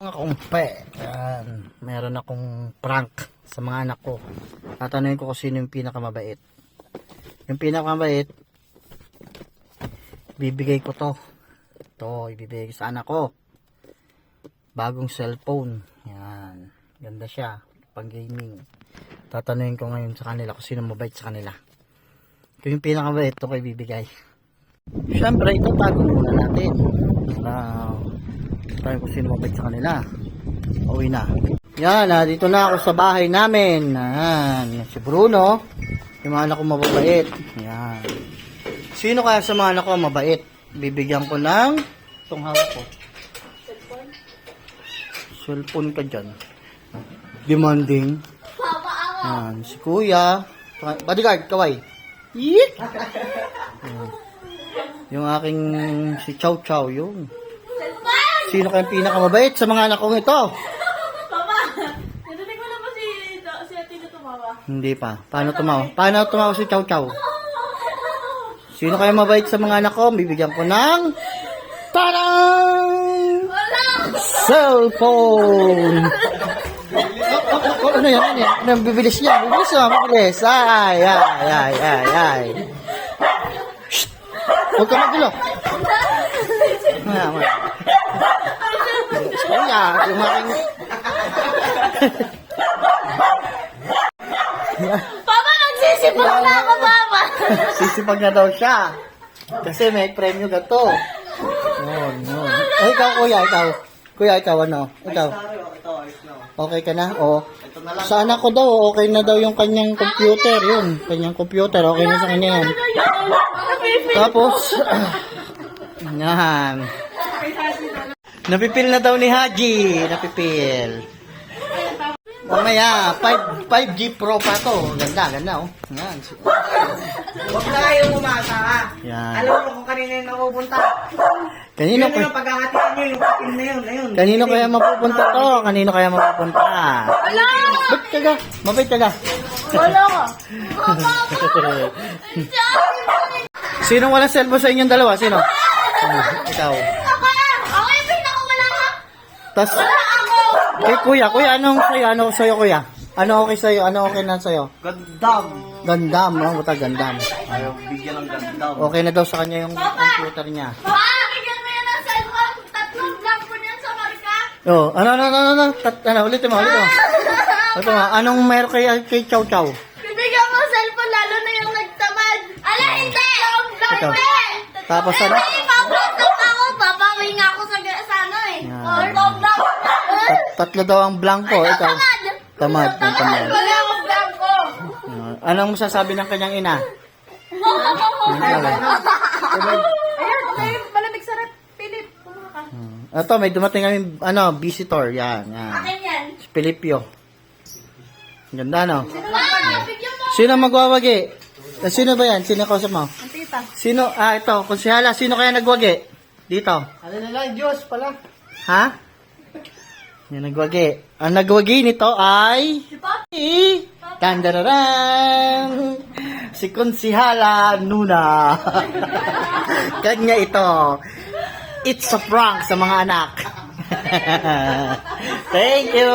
Kumpe, yan. Meron akong prank sa mga anak ko. Tatanungin ko kung sino yung pinakamabait. Yung pinakamabait, bibigay ko to. Ito, ibibigay ko sa anak ko. Bagong cellphone. Yan. Ganda siya. Pang gaming. Tatanungin ko ngayon sa kanila kung sino mabait sa kanila. Kung yung pinakamabait, ito ko ibibigay. Siyempre, ito tago muna natin. Tayo kung sino mabait sa kanila. Uwi na. Yan, dito na ako sa bahay namin. Yan, si Bruno. Yung mga anak ko mababait. Yan. Sino kaya sa mga anak ko mabait? Bibigyan ko ng itong hawak ko. Cellphone ka dyan. Demanding. Yan, si Kuya. Bodyguard, kaway. Yeet! Yung aking si Chow Chow, yung. Sino kayang pinakamabait sa mga anak kong ito? Papa, narinig mo na ba si Ate na tumawa? Hindi pa. Paano tumawa? Paano tumawa si Chow Chow? Sino kayang mabait sa mga anak ko? Bibigyan ko ng tarang! Cellphone! Ano yan? Ano yan? Ano yan? Bibilis niya. Bibilis niya. Bibilis. Ay, ay, ay, ay, ay. Shhh! Huwag ka magulo. Kuya, yung aking... Papa, nagsisipag na ako, Papa! Sisipag na daw siya. Kasi may premyo ka to. Yun, yun. Ay, ikaw, kuya, ikaw. Kuya, ikaw, ano? Ikaw. Okay ka na? O. Sa anak ko daw, okay na daw yung kanyang computer. Yun, kanyang computer. Okay na sa kanya yan. Tapos, yan. Napipil na daw ni Haji. Napipil. Mamaya, 5G Pro pa to. Ganda, ganda, oh. Yan. Huwag na kayo umasa, ha? Yan. Alam mo kung kanina yung napupunta. Kanino Yun yung paghahatian nyo, yung kapil na yun, ayun. Kanino kaya mapupunta to? Kanino kaya mapupunta? Wala! Ba't ka ga? Mabait ka ga? Wala ka! Sinong walang cellphone sa inyong dalawa? Sino? Ikaw. Ako yan! Ako yung pinakawalan ka! Tas, Wala ako! kay kuya, kuya, anong sa'yo? Ano sa'yo, kuya? Ano okay sa'yo? Ano okay na sa'yo? Gandam. Gandam, no? Buta gandam. Ayaw bigyan ng gandam. Okay na daw sa kanya yung computer niya. Papa, bigyan mo yan ng cellphone! Tatlong vlog ko niyan sa marka! Oh, ano? Ulitin mo. Ulitin mo. Anong meron kay Chow Chow? Bibigyan mo cellphone lalo na yung nagtamad! Ala, hindi! Ikaw. Tapos ano? Hindi, papasok ako! Papawing ako sa ano eh! Yan. Or vlog! Tatlo daw ang blanco. Ikaw. Tamad. Tamad. Wala akong vlog ko! Anong masasabi ng kanyang ina? Ayan, may malamig sa rep. Philip, kumuha ka. Ito, may dumating kami, visitor. Yan. Akin yan. Si Pilipio. Ganda, no? Ah, bigyan mo! Sino magwawagi? Sino ba yan? Sino kausap mo? Ang tita. Sino? Ito. Konsehala. Sino kaya nagwagi? Dito. Ano na lang, Diyos pala. Ha? Yung nagwagi. Ang nagwagi nito ay... Si Papi. Tandararang! Si Konsehala Nuna. Kanya ito. It's a prank sa mga anak. Thank you!